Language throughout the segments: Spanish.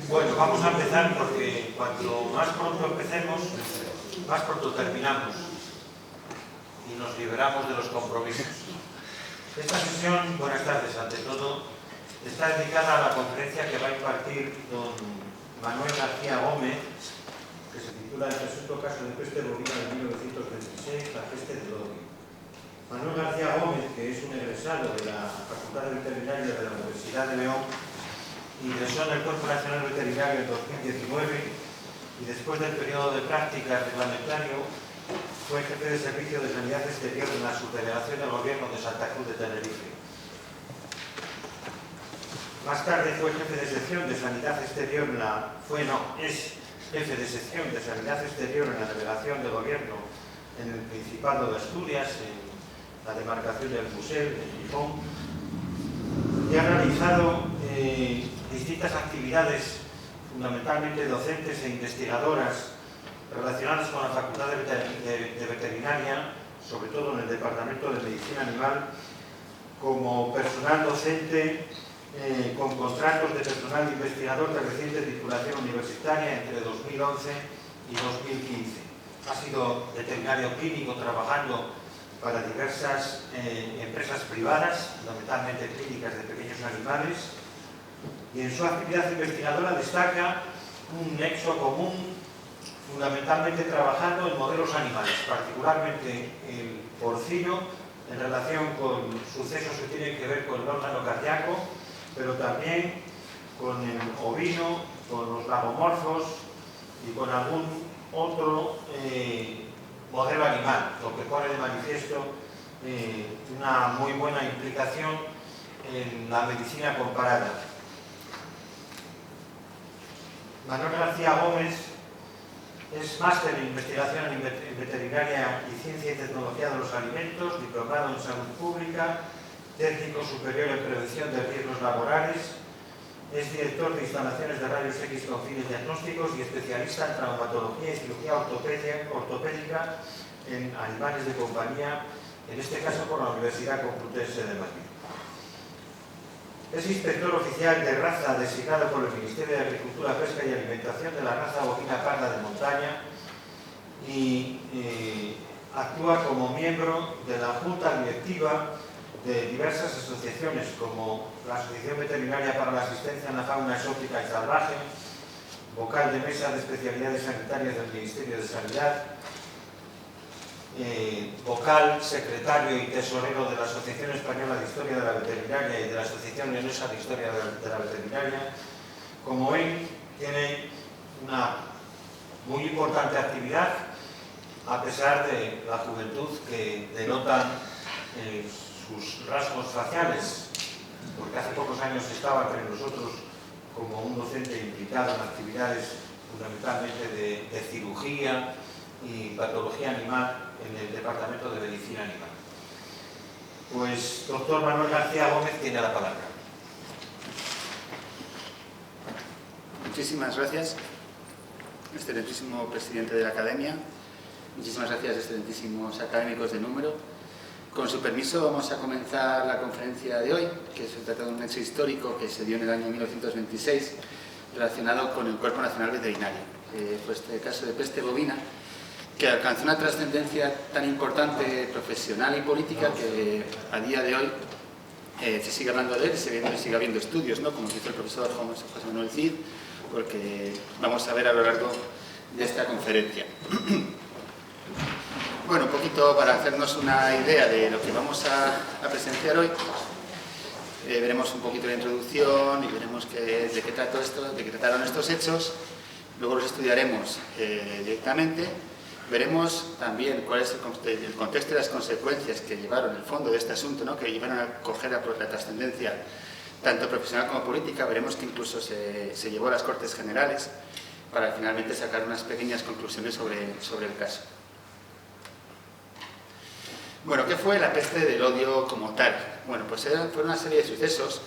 Bueno, vamos a empezar porque cuanto más pronto empecemos, más pronto terminamos y nos liberamos de los compromisos. Esta sesión, buenas tardes ante todo, está dedicada a la conferencia que va a impartir don Manuel García Gómez, que se titula El presunto caso de peste bovina de 1926, la peste del odio. Manuel García Gómez, que es un egresado de la Facultad de Veterinaria de la Universidad de León, ingresó en el Cuerpo Nacional Veterinario en 2019 y después del periodo de práctica reglamentario fue jefe de servicio de sanidad exterior en la subdelegación del gobierno de Santa Cruz de Tenerife. Más tarde fue jefe de sección de sanidad exterior es jefe de sección de sanidad exterior en la delegación de gobierno en el Principado de Asturias, en la demarcación del Musel, en Gijón, y ha realizado distintas actividades, fundamentalmente docentes e investigadoras, relacionadas con la Facultad de Veterinaria, sobre todo en el Departamento de Medicina Animal, como personal docente con contratos de personal investigador de reciente titulación universitaria entre 2011 y 2015. Ha sido veterinario clínico trabajando para diversas empresas privadas, fundamentalmente clínicas de pequeños animales, y en su actividad investigadora destaca un nexo común, fundamentalmente trabajando en modelos animales, particularmente el porcino, en relación con sucesos que tienen que ver con el órgano cardíaco, pero también con el ovino, con los lagomorfos y con algún otro modelo animal, lo que pone de manifiesto una muy buena implicación en la medicina comparada. Manuel García Gómez es máster en investigación en veterinaria y ciencia y tecnología de los alimentos, diplomado en salud pública, técnico superior en prevención de riesgos laborales, es director de instalaciones de rayos X con fines diagnósticos y especialista en traumatología y cirugía ortopédica en animales de compañía, en este caso por la Universidad Complutense de Madrid. Es inspector oficial de raza designado por el Ministerio de Agricultura, Pesca y Alimentación de la raza bovina parda de montaña y actúa como miembro de la Junta Directiva de diversas asociaciones como la Asociación Veterinaria para la Asistencia en la Fauna Exótica y Salvaje, vocal de mesa de especialidades sanitarias del Ministerio de Sanidad, vocal, secretario y tesorero de la Asociación Española de Historia de la Veterinaria y de la Asociación Leonesa de Historia de la Veterinaria. Como ven, tiene una muy importante actividad, a pesar de la juventud que denotan sus rasgos faciales, porque hace pocos años estaba entre nosotros como un docente implicado en actividades fundamentalmente de cirugía y patología animal en el Departamento de Medicina Animal. Pues, doctor Manuel García Gómez tiene la palabra. Muchísimas gracias, excelentísimo presidente de la Academia. Muchísimas gracias, excelentísimos académicos de número. Con su permiso vamos a comenzar la conferencia de hoy, que se trata de un hecho histórico que se dio en el año 1926 relacionado con el Cuerpo Nacional Veterinario. Fue este caso de peste bovina que alcanzó una trascendencia tan importante profesional y política que a día de hoy se sigue hablando de él y sigue habiendo estudios, ¿no? Como dice el profesor José Manuel Cid, porque vamos a ver a lo largo de esta conferencia. Bueno, un poquito para hacernos una idea de lo que vamos a presenciar hoy. Veremos un poquito la introducción y veremos de qué trataron estos hechos. Luego los estudiaremos directamente. Veremos también cuál es el contexto y las consecuencias que llevaron el fondo de este asunto, ¿no? Que llevaron a coger la trascendencia tanto profesional como política. Veremos que incluso se llevó a las Cortes Generales para finalmente sacar unas pequeñas conclusiones sobre el caso. Bueno, ¿qué fue la peste del odio como tal? Bueno, pues fue una serie de sucesos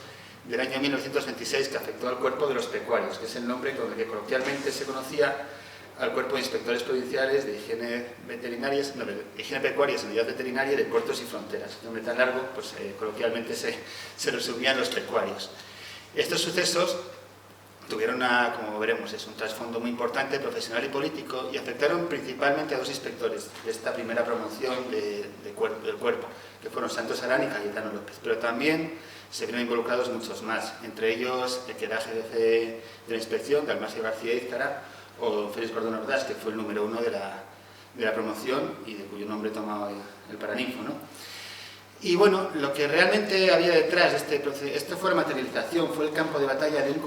del año 1926 que afectó al cuerpo de los pecuarios, que es el nombre con el que coloquialmente se conocía al Cuerpo de Inspectores Provinciales de Higiene Pecuaria, Sanidad Veterinaria de Puertos y Fronteras. Un nombre tan largo, pues coloquialmente se resumían los pecuarios. Estos sucesos tuvieron, como veremos, un trasfondo muy importante, profesional y político, y afectaron principalmente a dos inspectores de esta primera promoción del cuerpo, que fueron Santos Arán y Cayetano López. Pero también se vieron involucrados muchos más, entre ellos el que era jefe de la inspección, Dalmacio García Ízcara, o Félix Gordón Ordaz, que fue el número 1 de la promoción y de cuyo nombre tomaba el paraninfo, ¿no? Y bueno, lo que realmente había detrás de este proceso, esto fue la materialización, fue el campo de batalla de un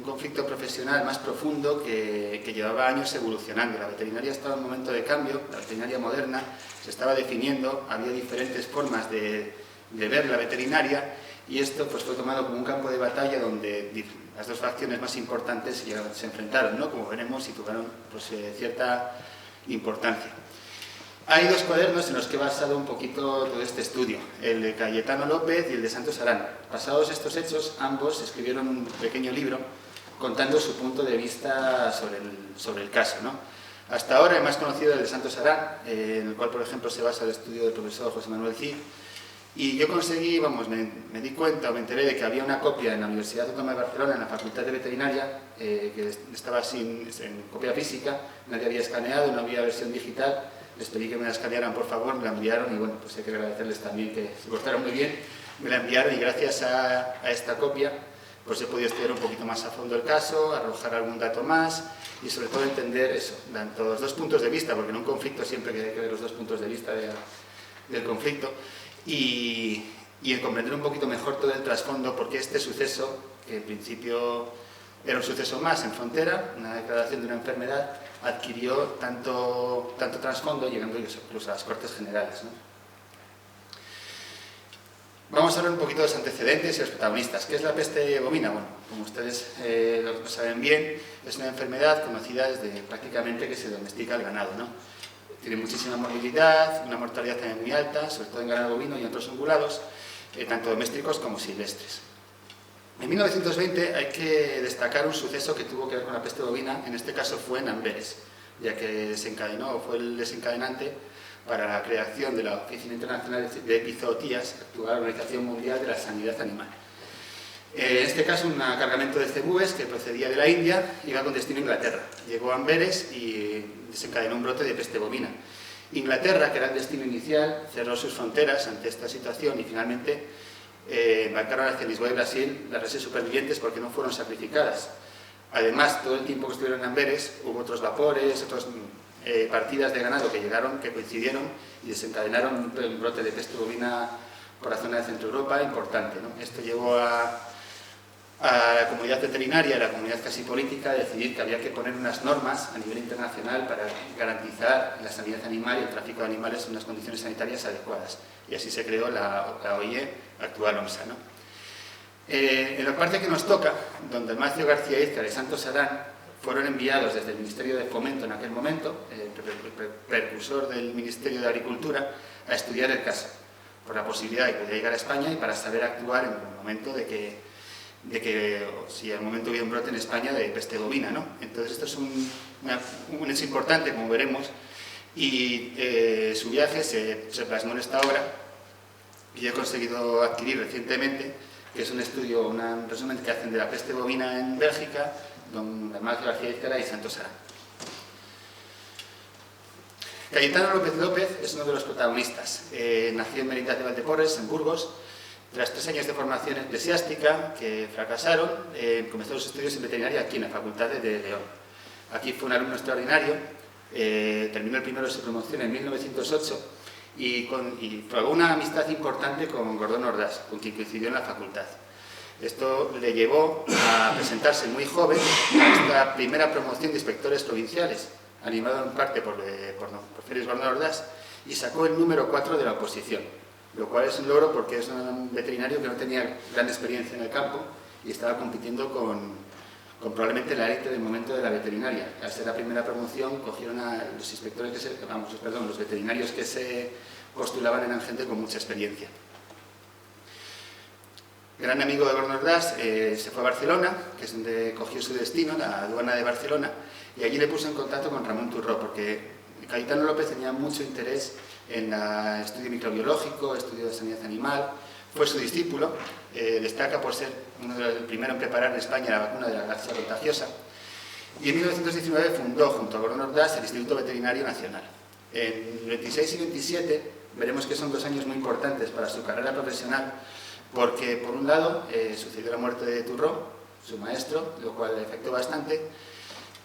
conflicto profesional más profundo que llevaba años evolucionando. La veterinaria estaba en un momento de cambio, la veterinaria moderna se estaba definiendo, había diferentes formas de ver la veterinaria, y esto pues fue tomado como un campo de batalla donde las dos facciones más importantes se enfrentaron, ¿no? Como veremos, y tuvieron pues, cierta importancia. Hay dos cuadernos en los que he basado un poquito todo este estudio, el de Cayetano López y el de Santos Arán. Pasados estos hechos, ambos escribieron un pequeño libro contando su punto de vista sobre el caso, ¿no? Hasta ahora el más conocido es el de Santos Arán, en el cual, por ejemplo, se basa el estudio del profesor José Manuel Cid. Y yo conseguí, me di cuenta o me enteré de que había una copia en la Universidad Autónoma de Barcelona, en la Facultad de Veterinaria, que estaba en copia física, nadie había escaneado, no había versión digital. Les pedí que me la escanearan, por favor, me la enviaron y bueno, pues hay que agradecerles también que se portaron muy bien, me la enviaron y gracias a esta copia pues he podido estudiar un poquito más a fondo el caso, arrojar algún dato más y sobre todo entender eso, tanto los dos puntos de vista, porque en un conflicto siempre hay que ver los dos puntos de vista del conflicto y comprender un poquito mejor todo el trasfondo, porque este suceso, que en principio era un suceso más en frontera, una declaración de una enfermedad, adquirió tanto trasfondo, llegando incluso a las Cortes Generales, ¿no? Vamos a hablar un poquito de los antecedentes y los protagonistas. ¿Qué es la peste bovina? Bueno, como ustedes lo saben bien, es una enfermedad conocida desde prácticamente que se domestica el ganado, ¿no? Tiene muchísima morbilidad, una mortalidad también muy alta, sobre todo en ganado bovino y en otros ungulados, tanto domésticos como silvestres. En 1920 hay que destacar un suceso que tuvo que ver con la peste bovina, en este caso fue en Amberes, ya que fue el desencadenante para la creación de la Oficina Internacional de Epizootías, actual Organización Mundial de la Sanidad Animal. En este caso, un cargamento de cebúes que procedía de la India iba con destino a Inglaterra. Llegó a Amberes y desencadenó un brote de peste bovina. Inglaterra, que era el destino inicial, cerró sus fronteras ante esta situación y finalmente embarcaron hacia Lisboa y Brasil las reses supervivientes porque no fueron sacrificadas. Además, todo el tiempo que estuvieron en Amberes hubo otros vapores, otras partidas de ganado que llegaron, que coincidieron y desencadenaron un brote de peste bovina por la zona de Centro Europa importante, ¿no? Esto llevó a la comunidad veterinaria, a la comunidad casi política, a decidir que había que poner unas normas a nivel internacional para garantizar la sanidad animal y el tráfico de animales en unas condiciones sanitarias adecuadas. Y así se creó la OIE, actual OMSA, ¿no? En la parte que nos toca, don Dalmacio García Ízcara y Santos Arán fueron enviados desde el Ministerio de Fomento en aquel momento, el precursor del Ministerio de Agricultura, a estudiar el caso, por la posibilidad de poder llegar a España y para saber actuar en el momento de que si al momento hubiera un brote en España de peste bovina, ¿no? Entonces esto es un hecho importante, como veremos, y su viaje se plasmó en esta obra que yo he conseguido adquirir recientemente, que es un estudio, un resumen que hacen de la peste bovina en Bélgica, don Dalmacio García Ízcara y Santos Arán. Cayetano López es uno de los protagonistas. Nació en Merindad de Valdeporres, en Burgos. Tras 3 años de formación eclesiástica que fracasaron, comenzó los estudios en veterinaria aquí en la Facultad de León. Aquí fue un alumno extraordinario, terminó el primero de su promoción en 1908 y probó una amistad importante con Gordón Ordaz, con quien coincidió en la facultad. Esto le llevó a presentarse muy joven a esta primera promoción de inspectores provinciales, animado en parte por Félix Gordón Ordaz, y sacó el número 4 de la oposición, lo cual es un logro porque es un veterinario que no tenía gran experiencia en el campo y estaba compitiendo con probablemente la élite del momento de la veterinaria. Al ser la primera promoción, cogieron a los inspectores los veterinarios que se postulaban eran gente con mucha experiencia. Gran amigo de Gordón Ordaz, se fue a Barcelona, que es donde cogió su destino, la aduana de Barcelona, y allí le puso en contacto con Ramón Turró, porque Cayetano López tenía mucho interés en el estudio microbiológico, estudio de sanidad animal, fue su discípulo, destaca por ser el primero en preparar en España la vacuna de la gracia contagiosa, y en 1919 fundó, junto a Gordon Ordaz, el Instituto Veterinario Nacional. En 26 y 27 veremos que son 2 años muy importantes para su carrera profesional, porque por un lado sucedió la muerte de Turró, su maestro, lo cual le afectó bastante.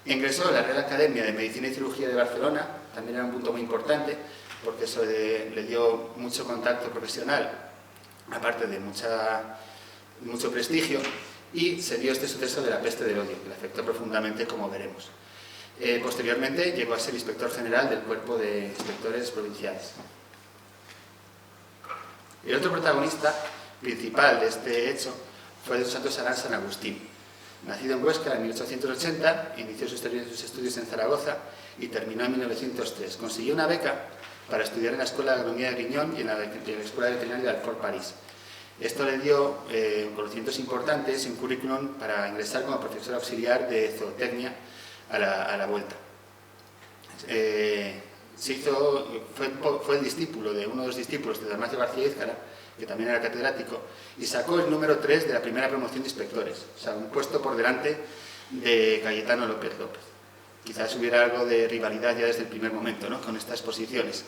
Ingresó a la Real Academia de Medicina y Cirugía de Barcelona, también era un punto muy importante, porque eso le dio mucho contacto profesional, aparte de mucho prestigio, y se dio este suceso de la peste del odio, que le afectó profundamente, como veremos. Posteriormente llegó a ser inspector general del Cuerpo de Inspectores Provinciales. El otro protagonista principal de este hecho fue Don Santos Arán San Agustín. Nacido en Huesca en 1880, inició sus estudios en Zaragoza y terminó en 1903. Consiguió una beca para estudiar en la Escuela de Agronomía de Griñón y en la Escuela de Veterinaria de Alfort, París. Esto le dio conocimientos importantes y un currículum para ingresar como profesor auxiliar de zootecnia a la vuelta. Fue el discípulo de uno de los discípulos de Dalmacio García Ízcara, que también era catedrático, y sacó el número 3 de la primera promoción de inspectores, o sea, un puesto por delante de Cayetano López López. Quizás hubiera algo de rivalidad ya desde el primer momento, ¿no?, con estas posiciones.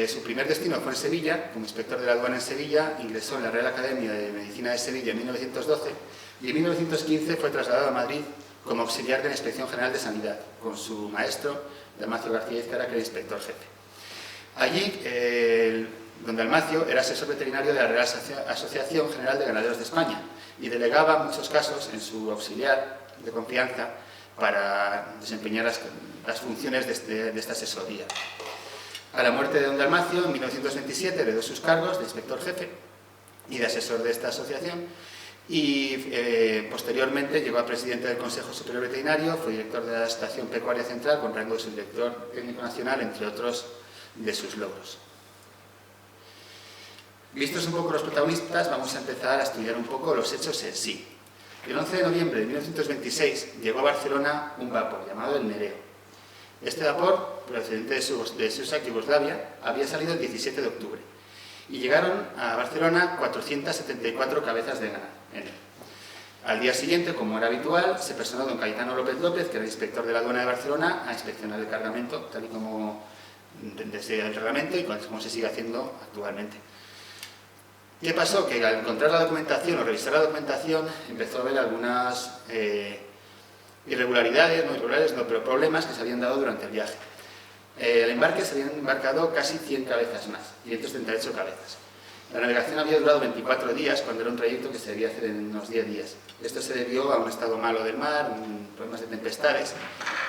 Su primer destino fue en Sevilla, como inspector de la aduana en Sevilla, ingresó en la Real Academia de Medicina de Sevilla en 1912 y en 1915 fue trasladado a Madrid como auxiliar de la Inspección General de Sanidad, con su maestro, Dalmacio García Ízcara, que era inspector jefe. Allí, don Dalmacio era asesor veterinario de la Real Asociación General de Ganaderos de España y delegaba muchos casos en su auxiliar de confianza para desempeñar las funciones de esta asesoría. A la muerte de don Dalmacio, en 1927, heredó sus cargos de inspector jefe y de asesor de esta asociación y posteriormente llegó a presidente del Consejo Superior Veterinario, fue director de la Estación Pecuaria Central con rango de subdirector técnico nacional, entre otros de sus logros. Vistos un poco los protagonistas, vamos a empezar a estudiar un poco los hechos en sí. El 11 de noviembre de 1926 llegó a Barcelona un vapor llamado el Nereo. Este vapor, procedente de Susa, Yugoslavia, había salido el 17 de octubre y llegaron a Barcelona 474 cabezas de ganado en él. Al día siguiente, como era habitual, se personó don Cayetano López López, que era el inspector de la aduana de Barcelona, a inspeccionar el cargamento, tal y como desde el reglamento y como se sigue haciendo actualmente. ¿Qué pasó? Que al encontrar la documentación o revisar la documentación empezó a ver algunas irregularidades, pero problemas que se habían dado durante el viaje. El embarque se habían embarcado casi 100 cabezas más, 538 cabezas. La navegación había durado 24 días cuando era un trayecto que se debía hacer en unos 10 días. Esto se debió a un estado malo del mar, problemas de tempestades,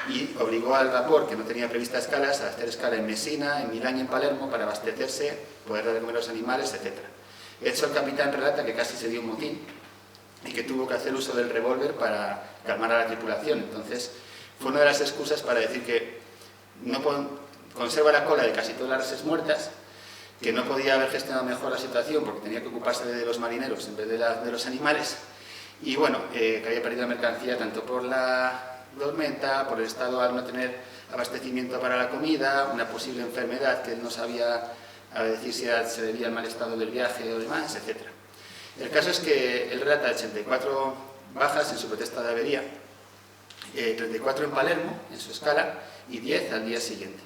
y obligó al vapor, que no tenía previstas escalas, a hacer escala en Mesina, en Milán y en Palermo para abastecerse, poder dar de comer a los animales, etc. De hecho, el capitán relata que casi se dio un motín y que tuvo que hacer uso del revólver para calmar a la tripulación. Entonces, fue una de las excusas para decir que no conserva la cola de casi todas las reses muertas, que no podía haber gestionado mejor la situación porque tenía que ocuparse de los marineros en vez de los animales, y bueno, que había perdido la mercancía tanto por la tormenta, por el estado al no tener abastecimiento para la comida, una posible enfermedad que él no sabía a decir si se debía al mal estado del viaje o demás, etc. El caso es que él relata 84 bajas en su protesta de avería, 34 en Palermo, en su escala, y 10 al día siguiente.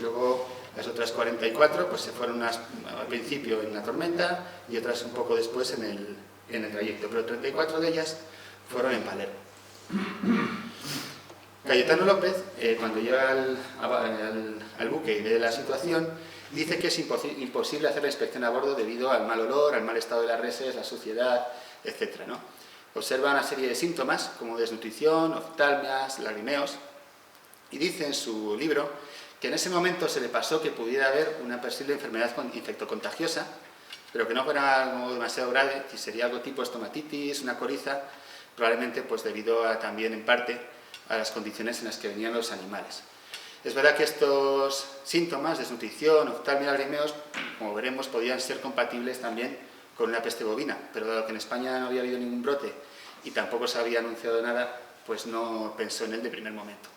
Luego las otras 44 pues se fueron al principio en la tormenta y otras un poco después en el trayecto, pero 34 de ellas fueron en Palermo. Cayetano López, cuando llega al buque y ve la situación, dice que es imposible hacer la inspección a bordo debido al mal olor, al mal estado de las reses, la suciedad, etc., ¿no? Observa una serie de síntomas como desnutrición, oftalmias, lagrimeos, y dice en su libro que en ese momento se le pasó que pudiera haber una posible enfermedad infectocontagiosa, pero que no fuera algo demasiado grave, que sería algo tipo estomatitis, una coriza, probablemente pues debido también en parte a las condiciones en las que venían los animales. Es verdad que estos síntomas, desnutrición, oftalmia y lagrimeos, como veremos, podían ser compatibles también con una peste bovina, pero dado que en España no había habido ningún brote y tampoco se había anunciado nada, pues no pensó en él de primer momento.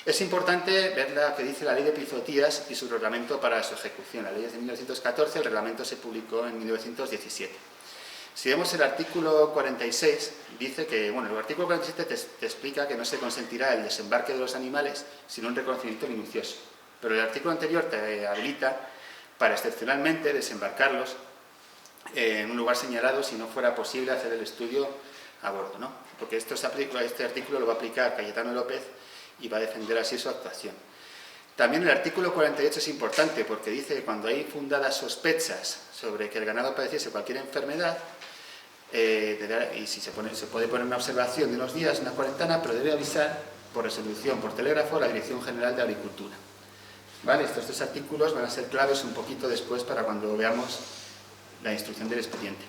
Es importante ver lo que dice la ley de epizootías y su reglamento para su ejecución. La ley es de 1914, el reglamento se publicó en 1917. Si vemos el artículo 46, dice que, bueno, el artículo 47 te explica que no se consentirá el desembarque de los animales sin un reconocimiento minucioso. Pero el artículo anterior te habilita para excepcionalmente desembarcarlos en un lugar señalado si no fuera posible hacer el estudio a bordo, ¿no? Porque este artículo lo va a aplicar Cayetano López y va a defender así su actuación. También el artículo 48 es importante porque dice que cuando hay fundadas sospechas sobre que el ganado padeciese cualquier enfermedad, y si se puede poner una observación de unos días, una cuarentena, pero debe avisar por resolución, por telégrafo, a la Dirección General de Agricultura. ¿Vale? Estos dos artículos van a ser claves un poquito después para cuando veamos la instrucción del expediente.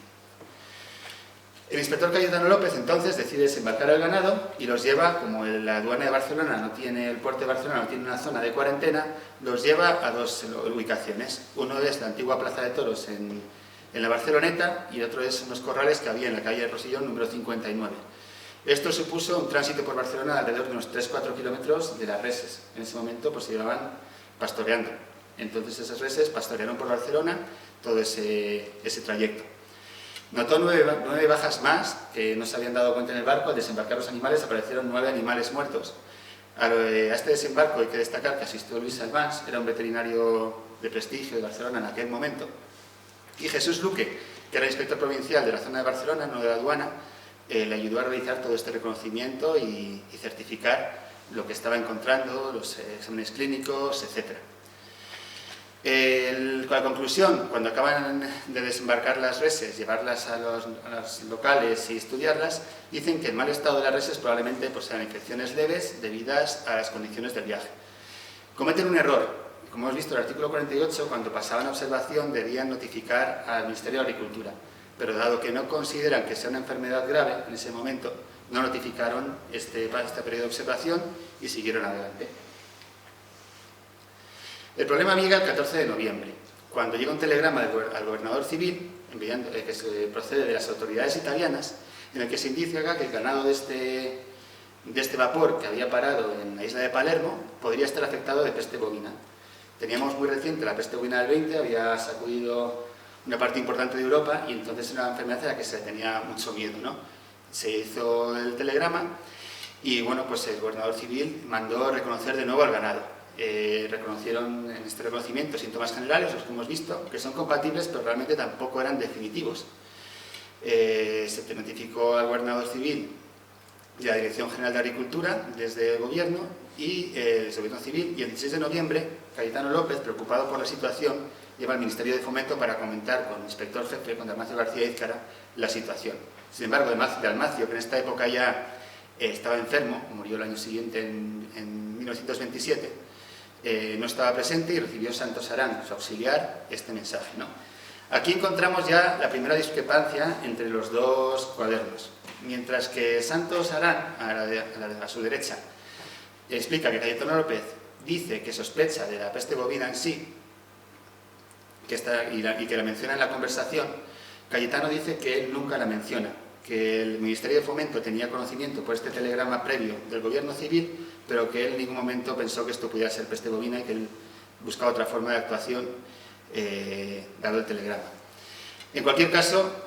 El inspector Cayetano López entonces decide desembarcar el ganado y los lleva, como la aduana de Barcelona no tiene, el puerto de Barcelona no tiene una zona de cuarentena, los lleva a dos ubicaciones. Uno es la antigua Plaza de Toros en la Barceloneta y otro es unos corrales que había en la calle de Rosellón número 59. Esto supuso un tránsito por Barcelona alrededor de unos 3-4 kilómetros de las reses. En ese momento pues se llevaban pastoreando. Entonces esas reses pastorearon por Barcelona todo ese trayecto. Notó 9 bajas más que no se habían dado cuenta en el barco. Al desembarcar los animales aparecieron 9 animales muertos. A este desembarco hay que destacar que asistió Luis Albans, era un veterinario de prestigio de Barcelona en aquel momento. Y Jesús Luque, que era inspector provincial de la zona de Barcelona, no de la aduana, le ayudó a realizar todo este reconocimiento y certificar lo que estaba encontrando, los exámenes clínicos, etc. Con la conclusión, cuando acaban de desembarcar las reses, llevarlas a los locales y estudiarlas, dicen que el mal estado de las reses probablemente pues, sean infecciones leves debidas a las condiciones del viaje. Cometen un error. Como hemos visto en el artículo 48, cuando pasaban a observación debían notificar al Ministerio de Agricultura, pero dado que no consideran que sea una enfermedad grave en ese momento, no notificaron este periodo de observación y siguieron adelante. El problema llega el 14 de noviembre, cuando llega un telegrama al gobernador civil, que se procede de las autoridades italianas, en el que se indica que el ganado de este vapor que había parado en la isla de Palermo podría estar afectado de peste bovina. Teníamos muy reciente la peste bovina del 20, había sacudido una parte importante de Europa y entonces era una enfermedad a la que se tenía mucho miedo, ¿no? Se hizo el telegrama y bueno, pues el gobernador civil mandó reconocer de nuevo al ganado. Reconocieron en este reconocimiento síntomas generales, los que hemos visto, que son compatibles, pero realmente tampoco eran definitivos. Se notificó al gobernador civil y a la Dirección General de Agricultura desde el gobierno y el gobierno civil, y el 16 de noviembre Cayetano López, preocupado por la situación, lleva al Ministerio de Fomento para comentar con el inspector jefe, con Dalmacio García Ízcara, la situación. Sin embargo, Dalmacio, que en esta época ya estaba enfermo, murió el año siguiente en 1927, no estaba presente y recibió Santos Arán, su auxiliar, este mensaje, ¿no? Aquí encontramos ya la primera discrepancia entre los dos cuadernos. Mientras que Santos Arán, a su derecha, explica que Cayetano López dice que sospecha de la peste bovina en sí, y que la menciona en la conversación, Cayetano dice que él nunca la menciona, que el Ministerio de Fomento tenía conocimiento por este telegrama previo del gobierno civil, pero que él en ningún momento pensó que esto pudiera ser peste bovina y que él buscaba otra forma de actuación dado el telegrama. En cualquier caso,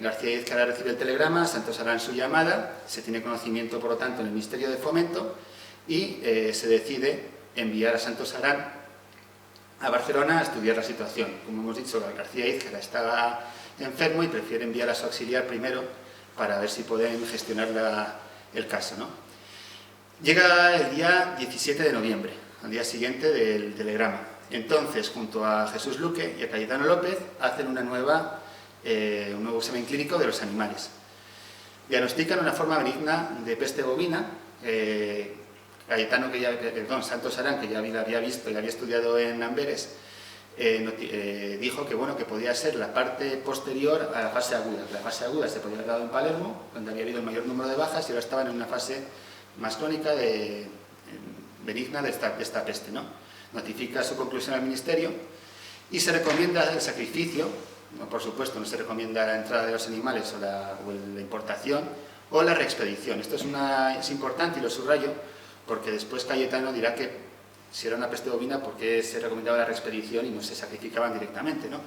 García Ízcara recibe el telegrama, Santos Arán su llamada, se tiene conocimiento por lo tanto en el Ministerio de Fomento y se decide enviar a Santos Arán a Barcelona a estudiar la situación. Como hemos dicho, García Ízcara estaba enfermo y prefiere enviar a su auxiliar primero para ver si pueden gestionar el caso, ¿no? Llega el día 17 de noviembre, al día siguiente del telegrama. Entonces, junto a Jesús Luque y a Cayetano López, hacen un nuevo examen clínico de los animales. Diagnostican una forma benigna de peste bovina. Santos Arán, que ya había visto y había estudiado en Amberes, dijo que, bueno, que podía ser la parte posterior a la fase aguda. La fase aguda se podía haber dado en Palermo, donde había habido el mayor número de bajas, y ahora estaban en una fase más crónica benigna de esta peste, ¿no? Notifica su conclusión al Ministerio y se recomienda el sacrificio. No, por supuesto, no se recomienda la entrada de los animales o la importación o la reexpedición. Esto es importante y lo subrayo porque después Cayetano dirá que si era una peste bovina, ¿por qué se recomendaba la reexpedición y no se sacrificaban directamente, ¿no?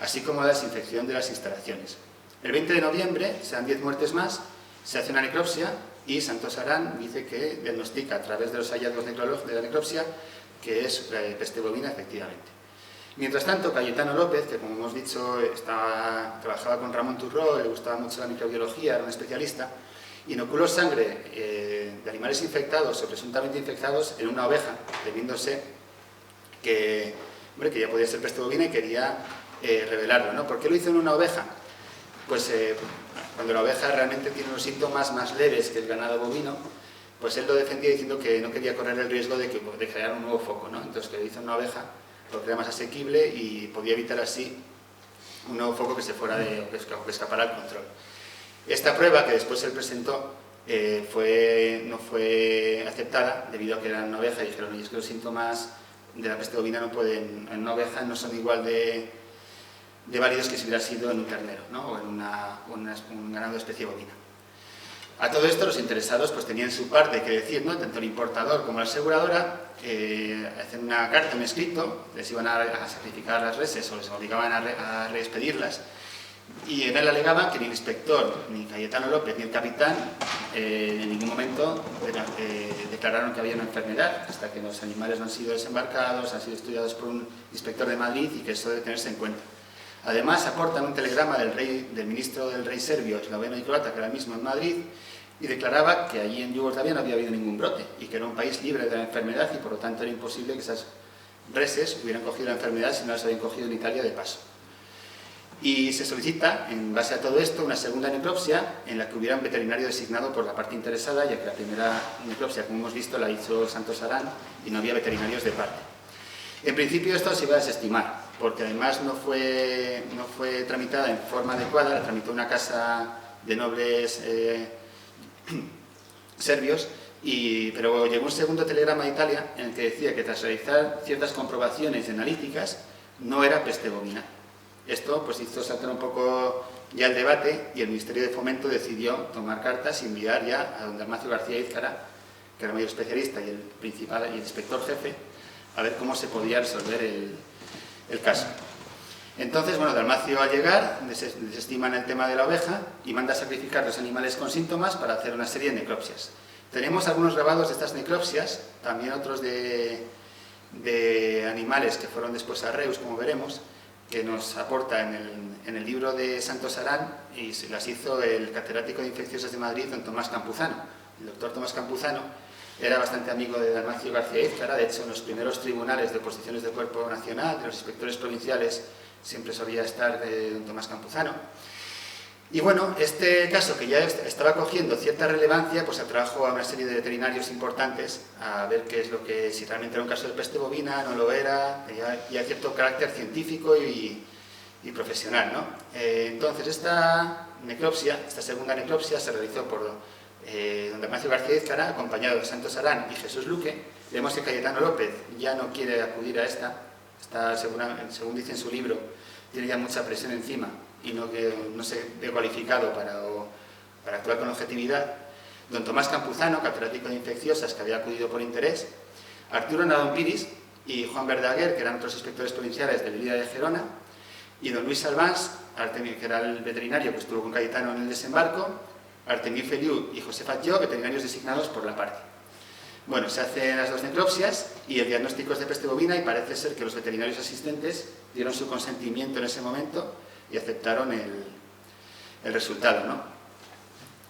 Así como la desinfección de las instalaciones. El 20 de noviembre se dan 10 muertes más, se hace una necropsia y Santos Arán dice que diagnostica a través de los hallazgos de la necropsia que es peste bovina efectivamente. Mientras tanto, Cayetano López, que como hemos dicho trabajaba con Ramón Turró, le gustaba mucho la microbiología, era un especialista, inoculó sangre de animales infectados o presuntamente infectados en una oveja, temiéndose que ya podía ser peste bovina y quería revelarlo, ¿no? ¿Por qué lo hizo en una oveja? Pues cuando la oveja realmente tiene unos síntomas más leves que el ganado bovino, pues él lo defendía diciendo que no quería correr el riesgo de crear un nuevo foco, ¿no? Entonces que lo hizo en una oveja porque era más asequible y podía evitar así un nuevo foco que se fuera que escapara al control. Esta prueba que después él presentó no fue aceptada debido a que era una oveja y dijeron, oye, es que los síntomas de la peste bovina en una oveja no son igual de válidos que si hubiera sido en un ternero, ¿no? O en un ganado de especie bovina. A todo esto los interesados pues tenían su parte que decir, ¿no? Tanto el importador como la aseguradora hacen una carta, un escrito, les iban a sacrificar las reses o les obligaban a reexpedirlas, y en él alegaban que ni el inspector, ni Cayetano López, ni el capitán en ningún momento declararon que había una enfermedad, hasta que los animales no han sido desembarcados, han sido estudiados por un inspector de Madrid y que eso debe tenerse en cuenta. Además, aportan un telegrama del ministro del rey serbio, esloveno y croata, que era mismo en Madrid, y declaraba que allí en Yugoslavia no había habido ningún brote y que era un país libre de la enfermedad y por lo tanto era imposible que esas reses hubieran cogido la enfermedad si no las habían cogido en Italia de paso. Y se solicita, en base a todo esto, una segunda necropsia en la que hubiera un veterinario designado por la parte interesada, ya que la primera necropsia, como hemos visto, la hizo Santos Arán y no había veterinarios de parte. En principio esto se iba a desestimar, porque además no fue tramitada en forma adecuada, la tramitó una casa de nobles serbios, pero llegó un segundo telegrama de Italia en el que decía que tras realizar ciertas comprobaciones analíticas no era peste bovina. Esto pues hizo saltar un poco ya el debate y el Ministerio de Fomento decidió tomar cartas y enviar ya a don Dalmacio García Ízcara, que era el mayor especialista y el inspector jefe, a ver cómo se podía resolver el caso. Entonces, bueno, Dalmacio al llegar desestiman el tema de la oveja y manda a sacrificar los animales con síntomas para hacer una serie de necropsias. Tenemos algunos grabados de estas necropsias, también otros de animales que fueron después a Reus, como veremos, que nos aporta en el libro de Santos Arán, y se las hizo el catedrático de infecciosas de Madrid, don Tomás Campuzano. El doctor Tomás Campuzano era bastante amigo de Dalmacio García Ízcara, de hecho en los primeros tribunales de oposiciones del Cuerpo Nacional, de los inspectores provinciales, siempre solía estar don Tomás Campuzano. Y bueno, este caso que ya estaba cogiendo cierta relevancia, pues atrajo a una serie de veterinarios importantes a ver qué es si realmente era un caso de peste bovina, no lo era, ya cierto carácter científico y profesional, ¿no? Entonces esta segunda necropsia se realizó por don Dalmacio García Ízcara, acompañado de Santos Arán y Jesús Luque. Vemos que Cayetano López ya no quiere acudir a según dice en su libro, tiene ya mucha presión encima y no se ve cualificado para actuar con objetividad. Don Tomás Campuzano, catedrático de infecciosas, que había acudido por interés, Arturo Nadón-Piris y Juan Verdaguer, que eran otros inspectores provinciales de Lérida de Gerona, y don Luis Albans, que era el veterinario que estuvo con Cayetano en el desembarco, Artemio Feliu y Josefa Atlló, veterinarios designados por la parte. Bueno, se hacen las dos necropsias y el diagnóstico es de peste bovina y parece ser que los veterinarios asistentes dieron su consentimiento en ese momento y aceptaron el resultado, ¿no?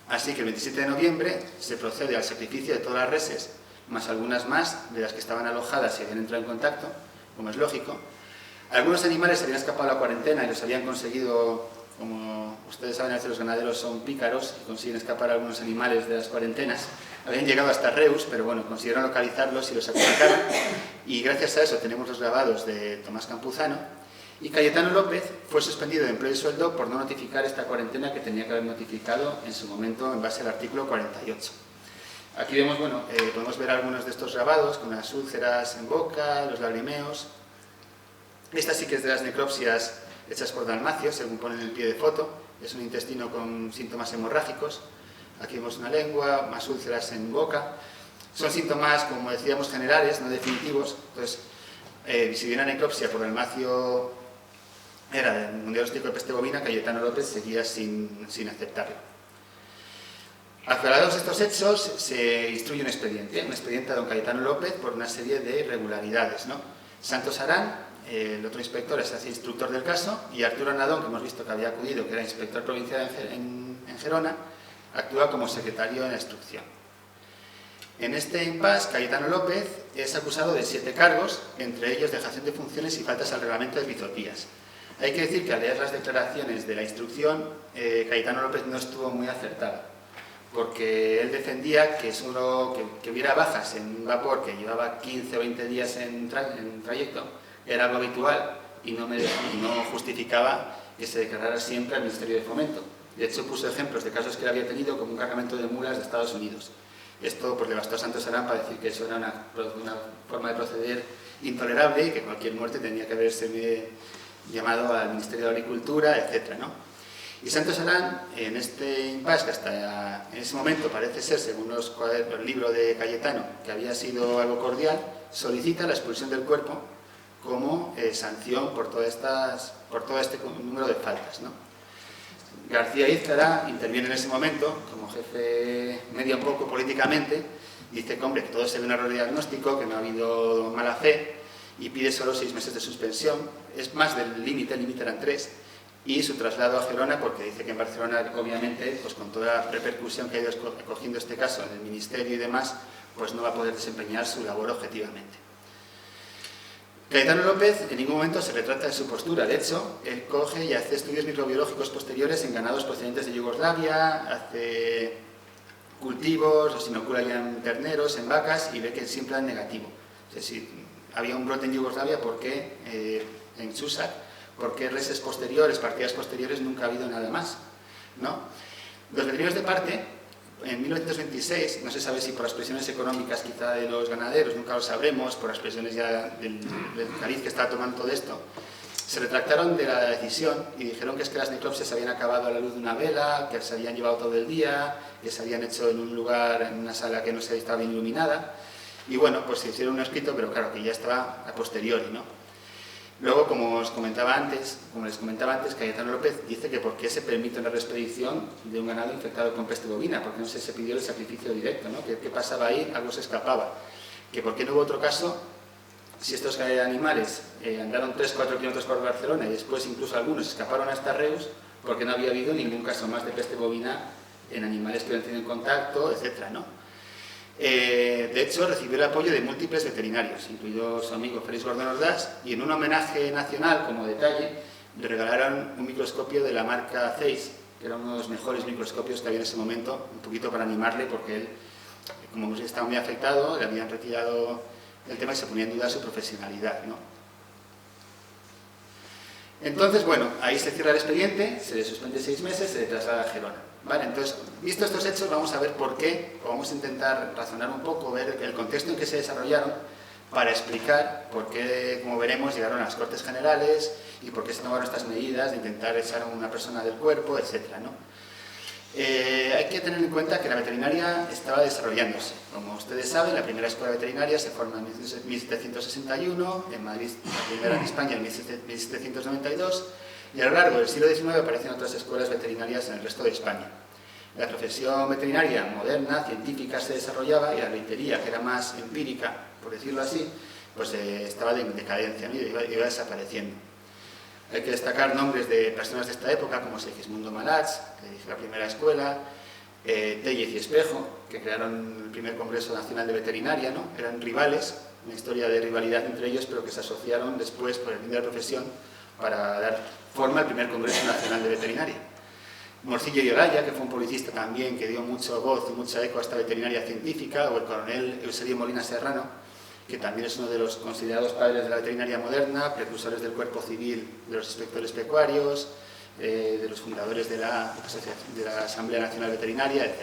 Así que el 27 de noviembre se procede al sacrificio de todas las reses, más algunas más de las que estaban alojadas y habían entrado en contacto, como es lógico. Algunos animales se habían escapado a la cuarentena y los habían conseguido, como ustedes saben, a veces los ganaderos son pícaros y consiguen escapar a algunos animales de las cuarentenas. Habían llegado hasta Reus, pero bueno, consiguieron localizarlos y los sacrificaron. Y gracias a eso tenemos los grabados de Tomás Campuzano. Y Cayetano López fue suspendido de empleo y sueldo por no notificar esta cuarentena que tenía que haber notificado en su momento en base al artículo 48. Aquí vemos, bueno, podemos ver algunos de estos grabados con las úlceras en boca, los lagrimeos. Esta sí que es de las necropsias hechas por Dalmacio, según pone en el pie de foto. Es un intestino con síntomas hemorrágicos. Aquí vemos una lengua, más úlceras en boca. Son síntomas, como decíamos, generales, no definitivos. Entonces, si bien la necropsia por Dalmacio era un diagnóstico de peste bovina, Cayetano López seguía sin aceptarlo. Aclarados estos hechos, se instruye un expediente a don Cayetano López por una serie de irregularidades, ¿no? Santos Arán, el otro inspector, se hace instructor del caso, y Arturo Nadón, que hemos visto que había acudido, que era inspector provincial en Gerona, actúa como secretario en la instrucción. En este impasse, Cayetano López es acusado de 7 cargos, entre ellos dejación de funciones y faltas al reglamento de Bizotías. Hay que decir que al leer las declaraciones de la instrucción, Cayetano López no estuvo muy acertado, porque él defendía que solo que hubiera bajas en un vapor que llevaba 15 o 20 días en trayecto era algo habitual y no justificaba que se declarara siempre al Ministerio de Fomento. De hecho, puso ejemplos de casos que él había tenido como un cargamento de mulas de Estados Unidos. Esto pues, le bastó a Santos Arán para decir que eso era una forma de proceder intolerable y que cualquier muerte tenía que haberse llamado al Ministerio de Agricultura, etc., ¿no? Y Santos Arán, en este impasse, que hasta en ese momento parece ser, según el libro de Cayetano, que había sido algo cordial, solicita la expulsión del cuerpo como sanción por todo este número de faltas, ¿no? García Ízcara interviene en ese momento, como jefe media un poco políticamente, dice que, hombre, que todo se ve un error diagnóstico, que no ha habido mala fe, y pide solo 6 meses de suspensión. Es más del límite, el límite eran 3, y su traslado a Gerona, porque dice que en Barcelona, obviamente, pues con toda la repercusión que ha ido acogiendo este caso en el Ministerio y demás, pues no va a poder desempeñar su labor objetivamente. Cayetano López en ningún momento se retrata de su postura. De hecho, él coge y hace estudios microbiológicos posteriores en ganados procedentes de Yugoslavia, hace cultivos, los inocula ya en terneros, en vacas, y ve que siempre es negativo. Es decir, había un brote en Yugoslavia, ¿por qué en Susak? ¿Por qué reses posteriores, partidas posteriores, nunca ha habido nada más? ¿No? Los veterinarios de parte, en 1926, no se sabe si por las presiones económicas quizá de los ganaderos, nunca lo sabremos, por las presiones ya del cariz que estaba tomando todo esto, se retractaron de la decisión y dijeron que es que las necropsias se habían acabado a la luz de una vela, que se habían llevado todo el día, que se habían hecho en un lugar, en una sala que no estaba bien iluminada, y bueno, pues se hicieron un escrito, pero claro, que ya estaba a posteriori, ¿no? Luego, como les comentaba antes, Cayetano López dice que por qué se permite una expedición de un ganado infectado con peste bovina, porque no se pidió el sacrificio directo, ¿no? ¿Qué pasaba ahí? Algo se escapaba. Que por qué no hubo otro caso, si estos animales andaron 3-4 kilómetros por Barcelona y después incluso algunos escaparon hasta Reus, porque no había habido ningún caso más de peste bovina en animales que habían tenido contacto, etcétera, ¿no? De hecho, recibió el apoyo de múltiples veterinarios, incluido su amigo Félix Gordón Ordaz, y en un homenaje nacional, como detalle, le regalaron un microscopio de la marca Zeiss, que era uno de los mejores microscopios que había en ese momento, un poquito para animarle, porque él, como estaba muy afectado, le habían retirado el tema y se ponía en duda su profesionalidad, ¿no? Entonces, bueno, ahí se cierra el expediente, se le suspende 6 meses, se le traslada a Gerona. Vale, entonces, visto estos hechos, vamos a ver por qué, o vamos a intentar razonar un poco, ver el contexto en que se desarrollaron, para explicar por qué, como veremos, llegaron a las Cortes Generales y por qué se tomaron estas medidas de intentar echar a una persona del cuerpo, etcétera, ¿no? Hay que tener en cuenta que la veterinaria estaba desarrollándose. Como ustedes saben, la primera escuela veterinaria se forma en 1761, en Madrid, la primera en España en 1792, y a lo largo del siglo XIX aparecen otras escuelas veterinarias en el resto de España. La profesión veterinaria moderna, científica, se desarrollaba y la leitería, que era más empírica, por decirlo así, pues estaba en decadencia, ¿no? Iba desapareciendo. Hay que destacar nombres de personas de esta época, como Segismundo Malats, que dirigió la primera escuela, Tellez y Espejo, que crearon el primer Congreso Nacional de Veterinaria, ¿no? Eran rivales, una historia de rivalidad entre ellos, pero que se asociaron después por el bien de la profesión para dar forma al primer Congreso Nacional de Veterinaria. Morcillo y Olaya, que fue un publicista también que dio mucha voz y mucha eco a esta veterinaria científica, o el coronel Eusebio Molina Serrano, que también es uno de los considerados padres de la veterinaria moderna, precursores del cuerpo civil de los inspectores pecuarios, de los fundadores de la Asamblea Nacional Veterinaria, etc.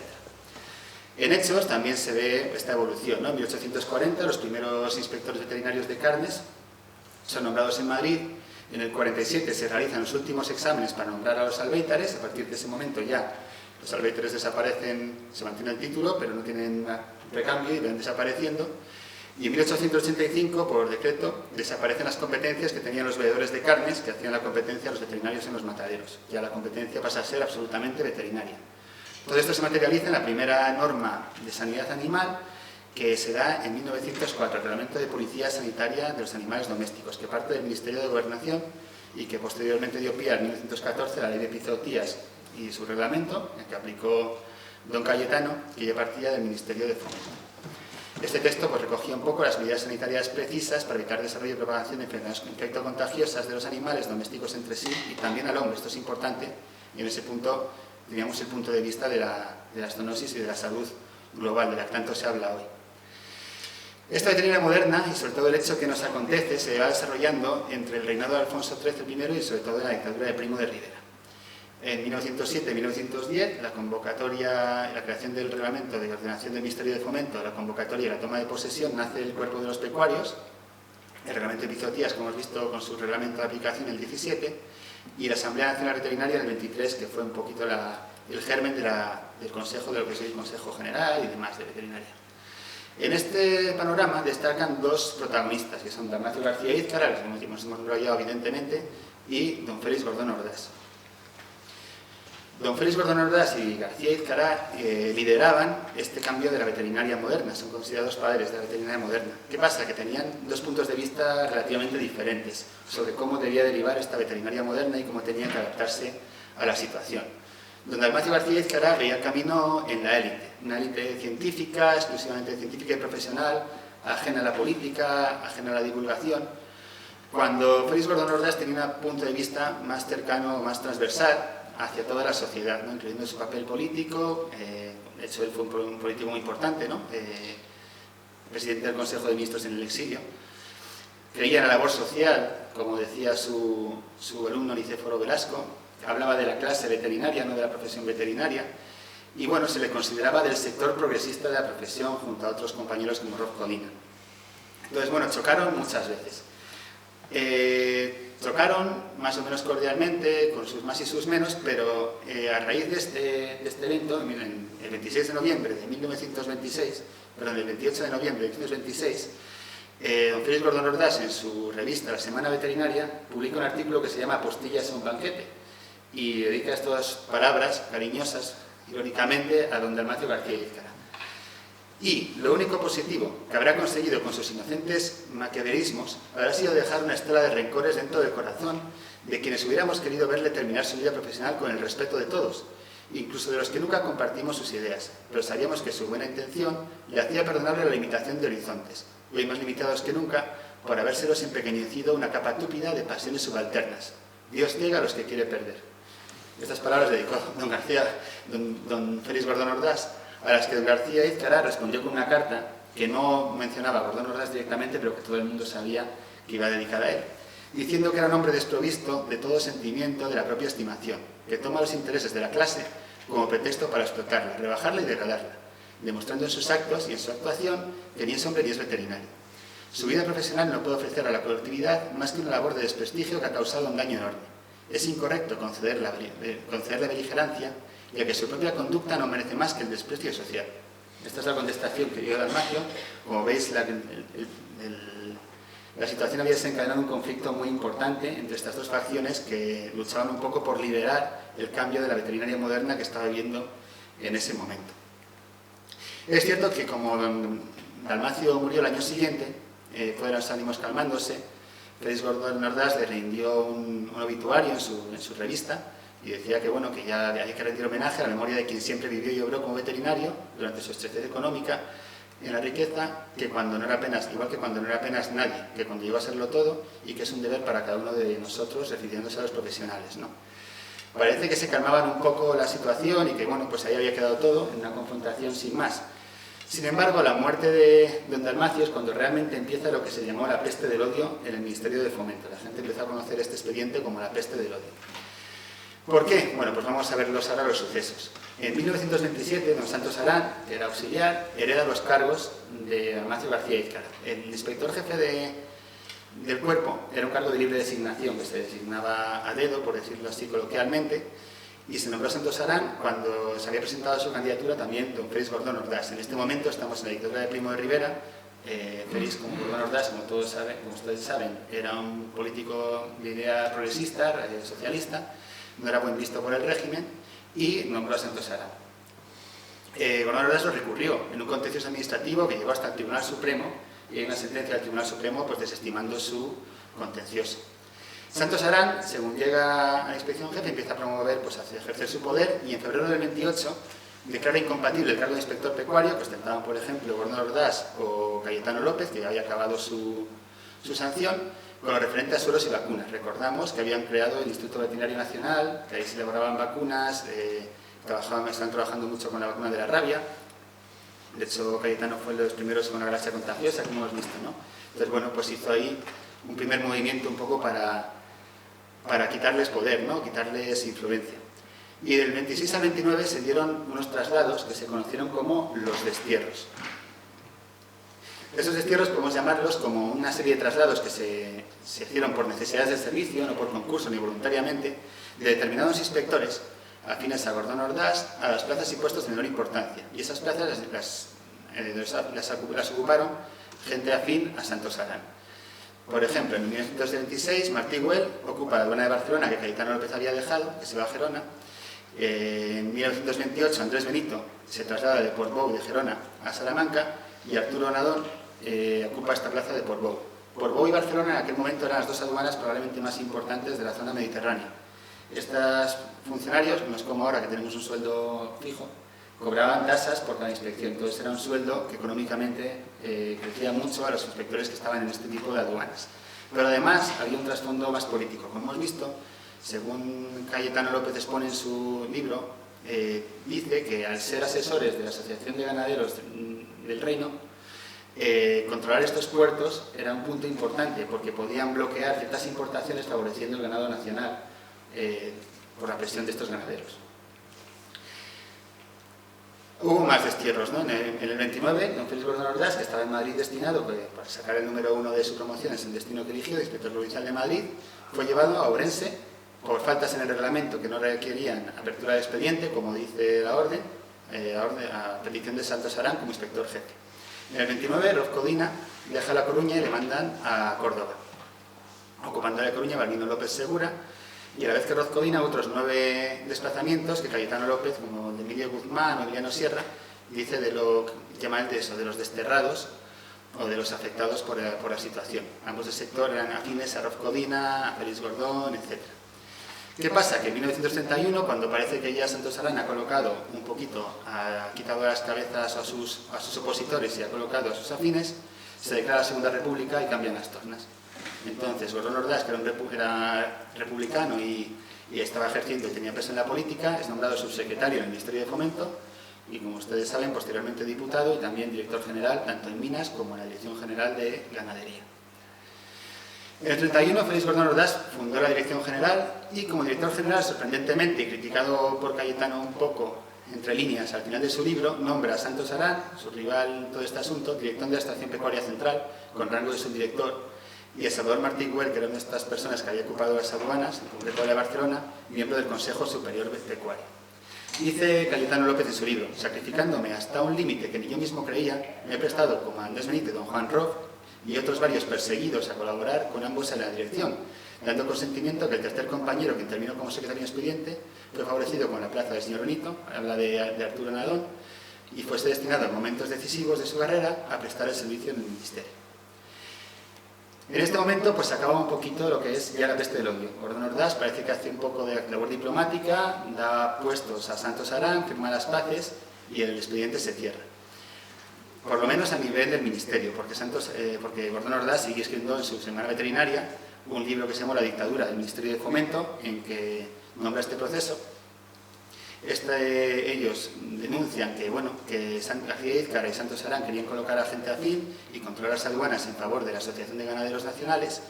En hechos también se ve esta evolución, ¿no? En 1840 los primeros inspectores veterinarios de carnes son nombrados en Madrid. En el 47 se realizan los últimos exámenes para nombrar a los albéitares. A partir de ese momento ya Los albéiteres desaparecen, se mantiene el título, pero no tienen recambio y van desapareciendo. Y en 1885, por decreto, desaparecen las competencias que tenían los veedores de carnes, que hacían la competencia a los veterinarios en los mataderos. Ya la competencia pasa a ser absolutamente veterinaria. Todo esto se materializa en la primera norma de sanidad animal, que se da en 1904, el Reglamento de Policía Sanitaria de los Animales Domésticos, que parte del Ministerio de Gobernación y que posteriormente dio pie en 1914 a la Ley de Epizootías y su reglamento, el que aplicó don Cayetano, que ya partía del Ministerio de Fomento. Este texto pues, recogía un poco las medidas sanitarias precisas para evitar desarrollo y propagación de enfermedades infectocontagiosas de los animales domésticos entre sí y también al hombre. Esto es importante y en ese punto teníamos el punto de vista de la zoonosis y de la salud global, de la que tanto se habla hoy. Esta veterinaria moderna, y sobre todo el hecho que nos acontece, se va desarrollando entre el reinado de Alfonso XIII I y sobre todo en la dictadura de Primo de Rivera. En 1907 y 1910, la creación del reglamento de ordenación del Ministerio de Fomento, la convocatoria y la toma de posesión, nace el Cuerpo de los Pecuarios, el reglamento de Epizootías, como hemos visto, con su reglamento de aplicación el 17, y la Asamblea Nacional Veterinaria del 23, que fue un poquito el germen del Consejo, de lo que es el Consejo General y demás de Veterinaria. En este panorama destacan dos protagonistas, que son Dalmacio García Ízcar, a los que hemos nombrado evidentemente, y don Félix Gordón Ordás. Don Félix Gordón Ordás y García Ízcar lideraban este cambio de la veterinaria moderna, son considerados padres de la veterinaria moderna. ¿Qué pasa? Que tenían dos puntos de vista relativamente diferentes sobre cómo debía derivar esta veterinaria moderna y cómo tenía que adaptarse a la situación. Don Dalmacio García Ízcar veía el camino en la élite, una élite científica, exclusivamente científica y profesional, ajena a la política, ajena a la divulgación, cuando Félix Gordón Ordás tenía un punto de vista más cercano, más transversal, hacia toda la sociedad, ¿no? Incluyendo su papel político. De hecho, él fue un político muy importante, ¿no? Presidente del Consejo de Ministros en el exilio. Creía en la labor social, como decía su alumno Nicéforo Velasco, hablaba de la clase veterinaria, no de la profesión veterinaria, y bueno, se le consideraba del sector progresista de la profesión junto a otros compañeros como Rob Codina. Entonces, bueno, chocaron muchas veces. Chocaron más o menos cordialmente, con sus más y sus menos, pero a raíz de este evento, el 26 de noviembre de 1926, perdón, el 28 de noviembre de 1926, don Félix Gordón Ordás, en su revista La Semana Veterinaria, publica un artículo que se llama Postillas a un banquete, y dedica estas palabras cariñosas, irónicamente, a don Dalmacio García Ízcar. Y lo único positivo que habrá conseguido con sus inocentes maquiavelismos habrá sido dejar una estela de rencores dentro del corazón de quienes hubiéramos querido verle terminar su vida profesional con el respeto de todos, incluso de los que nunca compartimos sus ideas, pero sabíamos que su buena intención le hacía perdonable la limitación de horizontes, hoy más limitados que nunca, por habérselos empequeñecido una capa túpida de pasiones subalternas. Dios ciega a los que quiere perder. Estas palabras dedicó don Félix Gordón Ordás, a las que don García Ízcar respondió con una carta que no mencionaba a Gordón Ordás directamente, pero que todo el mundo sabía que iba dedicada a él, diciendo que era un hombre desprovisto de todo sentimiento de la propia estimación, que toma los intereses de la clase como pretexto para explotarla, rebajarla y degradarla, demostrando en sus actos y en su actuación que ni es hombre ni es veterinario. Su vida profesional no puede ofrecer a la colectividad más que una labor de desprestigio que ha causado un daño enorme. Es incorrecto concederle beligerancia, ya que su propia conducta no merece más que el desprecio social. Esta es la contestación que dio Dalmacio. Como veis, la situación había desencadenado un conflicto muy importante entre estas dos facciones que luchaban un poco por liderar el cambio de la veterinaria moderna que estaba viviendo en ese momento. Es cierto que como Dalmacio murió el año siguiente, fueron los ánimos calmándose, Félix Gordón Ordás le rindió un obituario en su revista, y decía que, bueno, que ya hay que rendir homenaje a la memoria de quien siempre vivió y obró como veterinario durante su estrechez económica en la riqueza, que cuando no era apenas, igual que cuando no era apenas nadie, que cuando llegó a serlo todo, y que es un deber para cada uno de nosotros, refiriéndose a los profesionales, ¿no? Parece que se calmaban un poco la situación y que, bueno, pues ahí había quedado todo en una confrontación sin más. Sin embargo, la muerte de don Dalmacio es cuando realmente empieza lo que se llamó la peste del odio en el Ministerio de Fomento. La gente empezó a conocer este expediente como la peste del odio. ¿Por qué? Bueno, pues vamos a verlos ahora los sucesos. En 1927, don Santos Arán, que era auxiliar, hereda los cargos de Dalmacio García Ízcar. El inspector jefe del cuerpo era un cargo de libre designación, que se designaba a dedo, por decirlo así coloquialmente, y se nombró a Santos Arán cuando se había presentado su candidatura también don Félix Gordón Ordás. En este momento estamos en la dictadura de Primo de Rivera. Félix Gordón Ordás, como ustedes saben, era un político de idea progresista, socialista, no era buen visto por el régimen y nombró a Santos Arán. Gordón Ordás lo recurrió en un contencioso administrativo que llegó hasta el Tribunal Supremo y hay una sentencia del Tribunal Supremo pues, desestimando su contencioso. Santos Arán, según llega a la inspección jefe, empieza a promover, pues, hacia ejercer su poder y en febrero del 28 declara incompatible el cargo de inspector pecuario, que ostentaban, por ejemplo, Gordón Ordás o Cayetano López, que ya había acabado su sanción, con lo referente a suelos y vacunas. Recordamos que habían creado el Instituto Veterinario Nacional, que ahí se elaboraban vacunas, están trabajando mucho con la vacuna de la rabia. De hecho, Cayetano fue de los primeros con la gracia contagiosa, como hemos visto, ¿no? Entonces, bueno, pues hizo ahí un primer movimiento un poco para quitarles poder, ¿no? Quitarles influencia. Y del 26 al 29 se dieron unos traslados que se conocieron como los destierros. Esos destierros podemos llamarlos como una serie de traslados que se hicieron por necesidades del servicio, no por concurso ni voluntariamente, de determinados inspectores afines a Gordón Ordás a las plazas y puestos de menor importancia. Y esas plazas las ocuparon gente afín a Santos Arán. Por ejemplo, en 1926, Martí Güell ocupa la aduana de Barcelona que Cayetano López había dejado, que se va a Gerona. En 1928, Andrés Benito se traslada de Portbou de Gerona a Salamanca y Arturo Nadón ocupa esta plaza de Portbou. Portbou y Barcelona en aquel momento eran las dos aduanas probablemente más importantes de la zona mediterránea. Estos funcionarios, no es como ahora que tenemos un sueldo fijo, cobraban tasas por cada inspección. Entonces era un sueldo que económicamente crecía mucho a los inspectores que estaban en este tipo de aduanas. Pero además había un trasfondo más político. Como hemos visto, según Cayetano López expone en su libro, dice que al ser asesores de la Asociación de Ganaderos del Reino, controlar estos puertos era un punto importante porque podían bloquear ciertas importaciones favoreciendo el ganado nacional por la presión de estos ganaderos. Hubo más destierros, ¿no? En el 29, don Félix Gordón Ordás, que estaba en Madrid destinado para sacar el número 1 de su promoción, es el destino que eligió, de inspector provincial de Madrid, fue llevado a Ourense por faltas en el reglamento que no requerían apertura de expediente, como dice la orden, a petición de Santos Arán como inspector jefe. En el 29, Roz Codina deja La Coruña y le mandan a Córdoba. Ocupando La Coruña, Balbino López Segura, y a la vez que Roz Codina, otros 9 desplazamientos que Cayetano López, como de Emilio Guzmán o Emiliano Sierra, dice de lo que llama él de eso, de los desterrados o de los afectados por la situación. Ambos del sector eran afines a Roz Codina, a Félix Gordón, etc. ¿Qué pasa? Que en 1931, cuando parece que ya Santos Arán ha colocado un poquito, ha quitado las cabezas a sus opositores y ha colocado a sus afines, se declara la Segunda República y cambian las tornas. Entonces, Gordón Ordás, que era republicano y estaba ejerciendo y tenía peso en la política, es nombrado subsecretario en el Ministerio de Fomento y, como ustedes saben, posteriormente diputado y también director general, tanto en Minas como en la Dirección General de Ganadería. En el 31, Félix Gordón Ordás fundó la Dirección General y, como director general, sorprendentemente, y criticado por Cayetano un poco entre líneas al final de su libro, nombra a Santos Arán, su rival en todo este asunto, director de la Estación Pecuaria Central, con rango de subdirector, y a Salvador Martí Güell, que era una de estas personas que había ocupado las aduanas, en concreto de la Barcelona, miembro del Consejo Superior Pecuario. Dice Cayetano López en su libro: sacrificándome hasta un límite que ni yo mismo creía, me he prestado, como Andrés Benito y don Juan Roz y otros varios perseguidos, a colaborar con ambos en la dirección, dando consentimiento que el tercer compañero que intervino como secretario expediente fue favorecido con la plaza del señor Benito, habla de Arturo Nadón, y fuese destinado en momentos decisivos de su carrera a prestar el servicio en el ministerio. En este momento pues acaba un poquito lo que es ya la peste del odio. Gordón Ordás parece que hace un poco de labor diplomática, da puestos a Santos Arán, firma las paces y el expediente se cierra. Por lo menos a nivel del ministerio, porque Gordón Ordás sigue escribiendo en su Semana Veterinaria un libro que se llama La dictadura del Ministerio de Fomento, en que nombra este proceso. Ellos denuncian que García Ízcar y Santos Arán querían colocar a gente afín y controlar las aduanas en favor de la Asociación de Ganaderos Nacionales,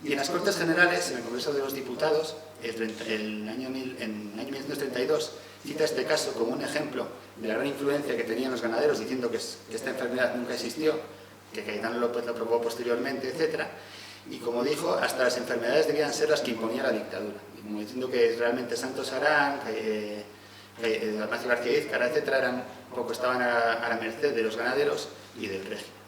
y en las Cortes Generales, en el Congreso de los Diputados, en el año 1932, cita este caso como un ejemplo de la gran influencia que tenían los ganaderos, diciendo que esta enfermedad nunca existió, que Cayetano López lo probó posteriormente, etc. y, como dijo, hasta las enfermedades debían ser las que imponía la dictadura. Y como diciendo que realmente Santos Arán, Dalmacio García Izcarra, etcétera, estaban a la merced de los ganaderos y del régimen.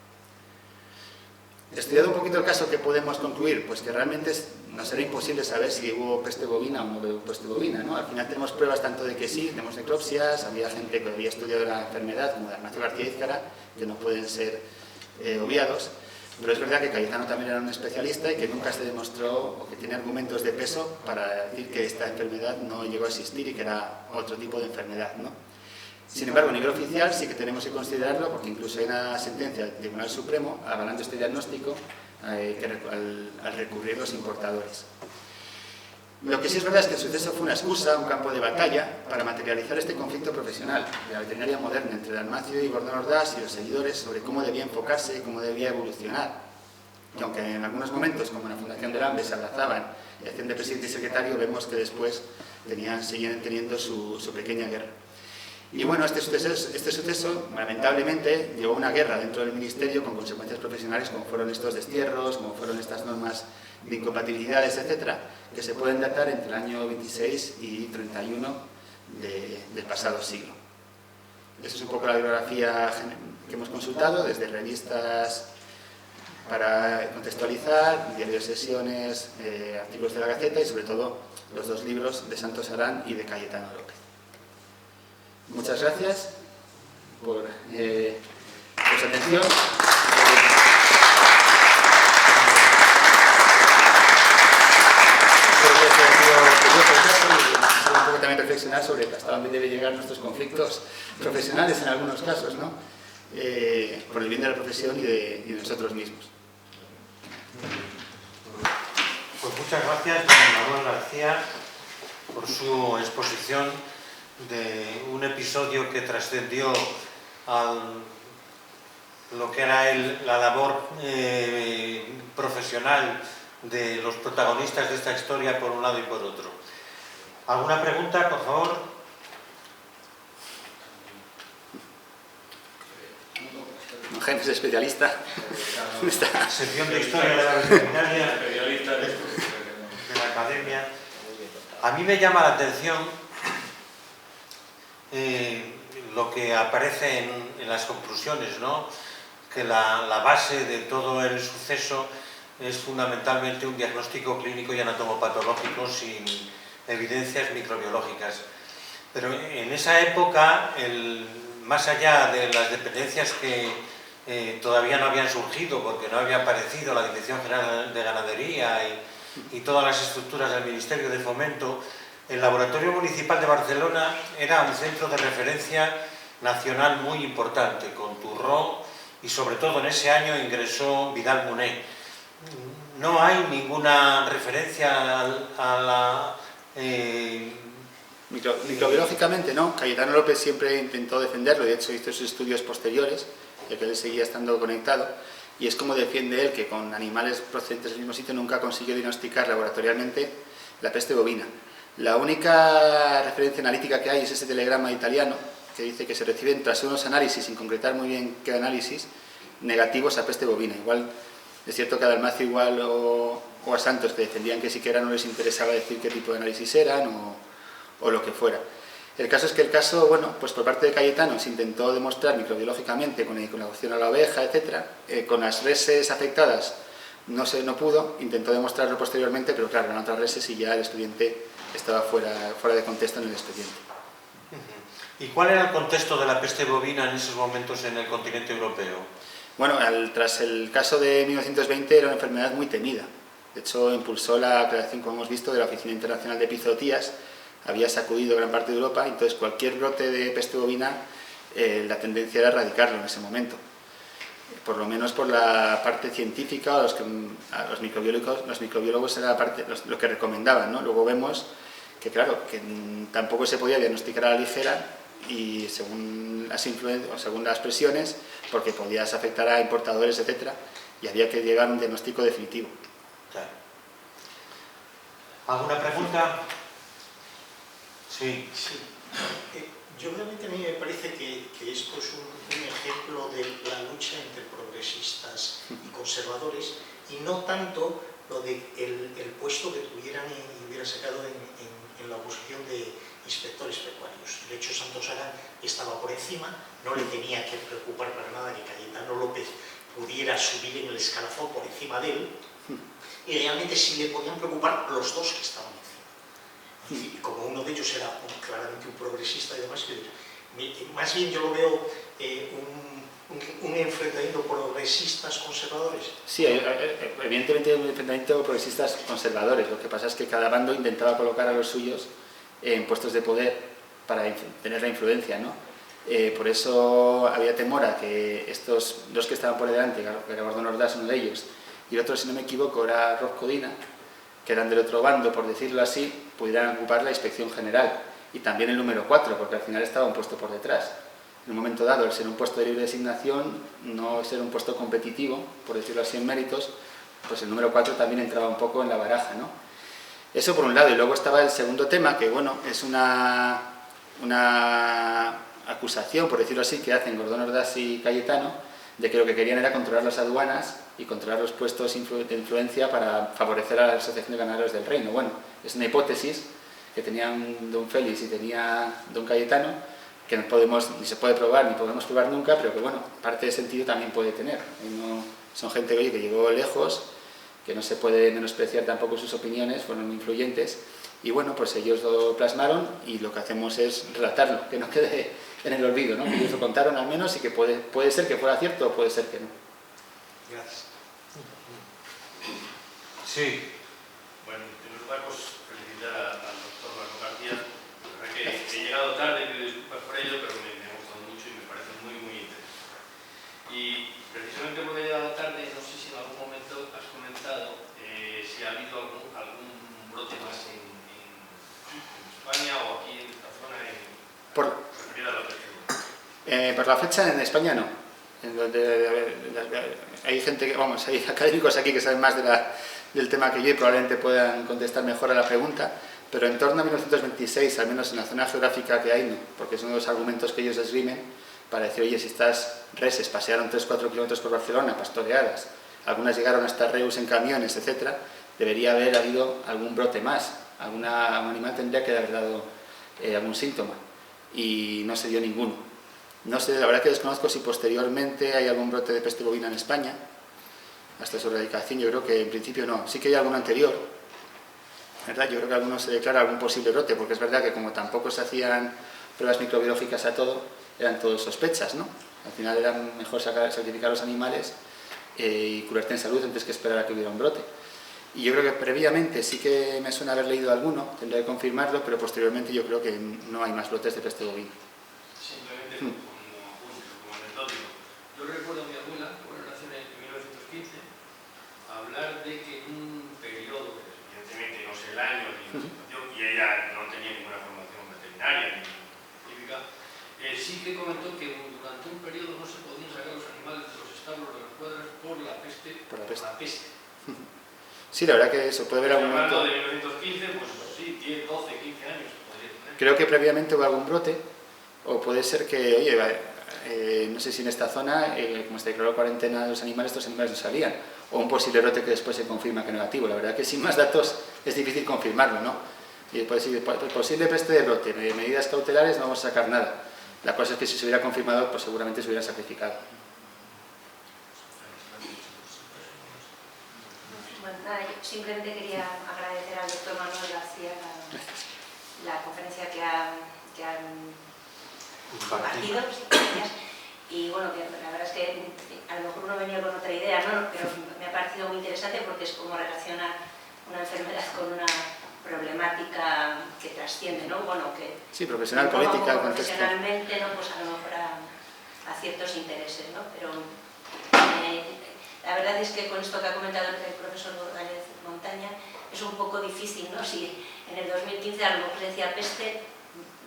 Estudiado un poquito el caso, ¿qué podemos concluir? Pues que realmente nos era imposible saber si hubo peste bovina o no hubo peste bovina, ¿no? Al final tenemos pruebas tanto de que sí, tenemos necropsias, había gente que había estudiado la enfermedad, como Dalmacio García Izcarra, que no pueden ser obviados, pero es verdad que Cayetano también era un especialista y que nunca se demostró, o que tiene argumentos de peso para decir que esta enfermedad no llegó a existir y que era otro tipo de enfermedad, ¿no? Sin embargo, a nivel oficial sí que tenemos que considerarlo, porque incluso hay una sentencia del Tribunal Supremo avalando este diagnóstico al recurrir los importadores. Lo que sí es verdad es que el suceso fue una excusa, un campo de batalla, para materializar este conflicto profesional de la veterinaria moderna entre Dalmacio y Gordón Ordás y los seguidores sobre cómo debía enfocarse y cómo debía evolucionar. Y aunque en algunos momentos, como en la Fundación del Hambre, se abrazaban y hacían de presidente y secretario, vemos que después seguían teniendo su pequeña guerra. Y bueno, este suceso, lamentablemente, llevó a una guerra dentro del Ministerio con consecuencias profesionales, como fueron estos destierros, como fueron estas normas de incompatibilidades, etcétera, que se pueden datar entre el año 26 y 31 del pasado siglo. Esa es un poco la bibliografía que hemos consultado, desde revistas para contextualizar, diario de sesiones, artículos de la Gaceta y sobre todo los dos libros de Santos Arán y de Cayetano López. Muchas gracias por su atención. Un poco también reflexionar sobre hasta dónde deben llegar nuestros conflictos profesionales en algunos casos, ¿no? Por el bien de la profesión y de nosotros mismos. Pues muchas gracias, don Manuel García, por su exposición de un episodio que trascendió a lo que era la labor profesional de los protagonistas de esta historia por un lado y por otro. ¿Alguna pregunta, por favor? Jaime es especialista. Sección de Historia de la Veterinaria de la Academia. A mí me llama la atención lo que aparece en las conclusiones, ¿no? Que la base de todo el suceso es fundamentalmente un diagnóstico clínico y anatomopatológico sin evidencias microbiológicas. Pero en esa época, más allá de las dependencias que todavía no habían surgido porque no había aparecido la Dirección General de Ganadería y todas las estructuras del Ministerio de Fomento, el Laboratorio Municipal de Barcelona era un centro de referencia nacional muy importante, con Turró, y sobre todo en ese año ingresó Vidal Muné. No hay ninguna referencia a la... Microbiológicamente no, Cayetano López siempre intentó defenderlo, de hecho hizo sus estudios posteriores, ya que él seguía estando conectado, y es como defiende él que con animales procedentes del mismo sitio nunca consiguió diagnosticar laboratorialmente la peste bovina. La única referencia analítica que hay es ese telegrama italiano que dice que se reciben tras unos análisis, sin concretar muy bien qué análisis, negativos a peste bovina. Igual es cierto que a Dalmacio o a Santos, que defendían que siquiera no les interesaba decir qué tipo de análisis eran o lo que fuera. El caso es que bueno, pues por parte de Cayetano se intentó demostrar microbiológicamente con la cocción a la oveja, etcétera. Con las reses afectadas no pudo, intentó demostrarlo posteriormente, pero claro, en otras reses y ya el expediente estaba fuera de contexto en el expediente. ¿Y cuál era el contexto de la peste bovina en esos momentos en el continente europeo? Bueno, tras el caso de 1920 era una enfermedad muy temida. De hecho, impulsó la creación, como hemos visto, de la Oficina Internacional de Epizootías. Había sacudido gran parte de Europa, entonces cualquier brote de peste bovina, la tendencia era erradicarlo en ese momento. Por lo menos por la parte científica, los microbiólogos era lo que recomendaban, ¿no? Luego vemos que, claro, que tampoco se podía diagnosticar a la ligera y según las presiones, porque podías afectar a importadores, etcétera, y había que llegar a un diagnóstico definitivo. Claro. ¿Alguna pregunta? Sí. Yo realmente a mí me parece que esto es un ejemplo de la lucha entre progresistas y conservadores, y no tanto lo de el puesto que tuvieran y hubieran sacado en la oposición de inspectores pecuarios. De hecho, Santos Arán estaba por encima, no le tenía que preocupar para nada que Cayetano López pudiera subir en el escalafón por encima de él, y realmente sí le podían preocupar los dos que estaban encima. Y como uno de ellos era claramente un progresista y demás, más bien yo lo veo un enfrentamiento progresistas-conservadores. Sí, evidentemente un enfrentamiento progresistas conservadores. Lo que pasa es que cada bando intentaba colocar a los suyos en puestos de poder para tener la influencia, ¿no? Por eso había temor a que estos dos que estaban por delante, que era Gordon Ordaz, uno de ellos, y el otro, si no me equivoco, era Rob Codina, que eran del otro bando, por decirlo así, pudieran ocupar la inspección general. Y también el número 4, porque al final estaba un puesto por detrás. En un momento dado, el ser un puesto de libre designación, no ser un puesto competitivo, por decirlo así en méritos, pues el número 4 también entraba un poco en la baraja, ¿no? Eso por un lado. Y luego estaba el segundo tema, que bueno, es una acusación, por decirlo así, que hacen Gordon Ordaz y Cayetano, de que lo que querían era controlar las aduanas y controlar los puestos de influencia para favorecer a la Asociación de Ganaderos del Reino. Bueno, es una hipótesis que tenían don Félix y tenía don Cayetano, que no podemos, ni se puede probar, ni podemos probar nunca, pero que bueno, parte de sentido también puede tener. Son gente oye, que llegó lejos, que no se puede menospreciar tampoco sus opiniones, fueron influyentes, y bueno, pues ellos lo plasmaron y lo que hacemos es relatarlo, que no quede en el olvido, ¿no? Que ellos lo contaron al menos y que puede ser que fuera cierto o puede ser que no. Gracias. Sí. Bueno, en primer lugar, pues felicitar al doctor Marco García. La verdad que he llegado tarde, pido disculpas por ello, pero me ha gustado mucho y me parece muy, muy interesante. Y precisamente porque he llegado tarde, no sé si en algún momento has comentado si ha habido algún brote más en España o aquí en esta zona referido a la peste. Por la fecha en España no. En donde hay gente que, vamos, hay académicos aquí que saben más del tema que yo y probablemente puedan contestar mejor a la pregunta, pero en torno a 1926, al menos en la zona geográfica que hay, no, porque es uno de los argumentos que ellos esgrimen para decir, oye, si estas reses pasearon 3-4 kilómetros por Barcelona pastoreadas, algunas llegaron hasta Reus en camiones, etcétera, debería haber habido algún brote más, algún animal tendría que haber dado algún síntoma, y no se dio ninguno. No sé, la verdad que desconozco si posteriormente hay algún brote de peste bovina en España, hasta su erradicación. Yo creo que en principio no. Sí que hay alguno anterior, ¿verdad? Yo creo que alguno se declara algún posible brote, porque es verdad que como tampoco se hacían pruebas microbiológicas a todo, eran todos sospechas, ¿no? Al final era mejor sacrificar los animales y curarte en salud antes que esperar a que hubiera un brote. Y yo creo que previamente sí que me suena haber leído alguno, tendré que confirmarlo, pero posteriormente yo creo que no hay más brotes de peste bovina. Simplemente como anecdótico. Yo recuerdo a mi abuela, que bueno, nació en 1915, hablar de que en un periodo, evidentemente no sé el año ni la situación, y ella no tenía ninguna formación veterinaria ni científica, sí que comentó que durante un periodo no se podían sacar los animales de los establos de las cuadras por la peste. Sí, la verdad que eso puede haber algún momento. Hablando de 1915, pues sí, 10, 12, 15 años podría tener. Creo que previamente hubo algún brote, o puede ser que, oye, no sé si en esta zona, como se declaró cuarentena de los animales, estos animales no salían, o un posible brote que después se confirma que negativo. La verdad que sin más datos es difícil confirmarlo, ¿no? Y pues, sí, posible peste de brote, medidas cautelares, no vamos a sacar nada. La cosa es que si se hubiera confirmado, pues seguramente se hubiera sacrificado. Bueno, nada, yo simplemente quería agradecer al doctor Manuel García la conferencia que han compartido, y bueno, la verdad es que a lo mejor uno venía con otra idea, ¿no? Pero me ha parecido muy interesante porque es como relacionar una enfermedad con una problemática que trasciende, ¿no? Bueno, que sí, profesional, política, profesionalmente, ¿no? Pues a lo mejor a ciertos intereses, ¿no? Pero la verdad es que con esto que ha comentado el profesor Gorgáñez Montaña es un poco difícil, ¿no? Si en el 2015 a lo mejor se decía peste,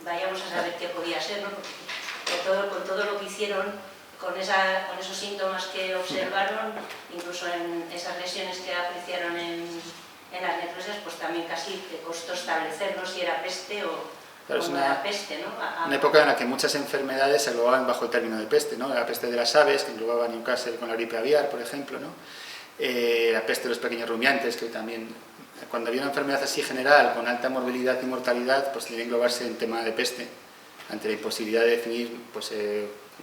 vayamos a saber qué podía ser, ¿no? Porque con todo lo que hicieron, con esos síntomas que observaron, incluso en esas lesiones que apreciaron en las necrosias, pues también casi te costó establecer, ¿no? Si era peste o Claro, es la peste, ¿no? Una época en la que muchas enfermedades se englobaban bajo el término de peste, ¿no? La peste de las aves, que englobaba a Newcastle con la gripe aviar, por ejemplo, ¿no? La peste de los pequeños rumiantes, que hoy también, cuando había una enfermedad así general, con alta morbilidad y mortalidad, pues debía englobarse en tema de peste, ante la imposibilidad de definir pues,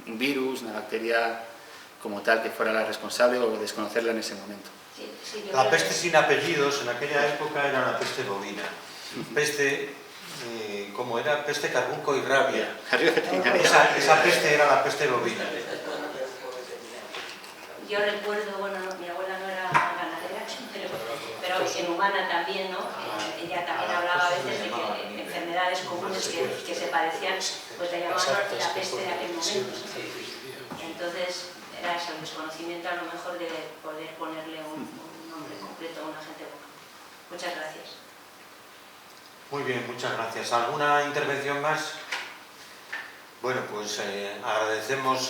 un virus, una bacteria como tal que fuera la responsable o desconocerla en ese momento. La peste sin apellidos en aquella época era la peste bovina. Peste, ¿cómo era? Peste, carbunco y rabia. Esa peste era la peste bovina. Yo recuerdo, bueno, mi abuela no era ganadera, pero en humana también, ¿no? Ella también hablaba a veces de que enfermedades comunes que se parecían, pues le llamaban la peste de aquel momento. Entonces, era eso, el desconocimiento a lo mejor de poder ponerle un nombre completo a un agente vocal. Muchas gracias. Muy bien, muchas gracias. ¿Alguna intervención más? Bueno, pues agradecemos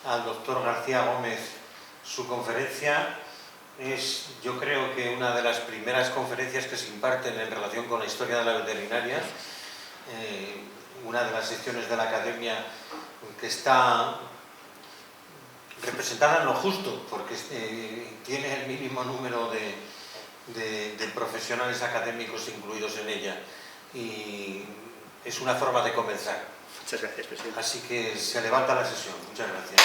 al doctor García Gómez su conferencia. Es, yo creo que una de las primeras conferencias que se imparten en relación con la historia de la veterinaria, una de las secciones de la academia que está representada en lo justo, porque tiene el mínimo número de profesionales académicos incluidos en ella, y es una forma de comenzar. Muchas gracias, presidente. Así que se levanta la sesión. Muchas gracias.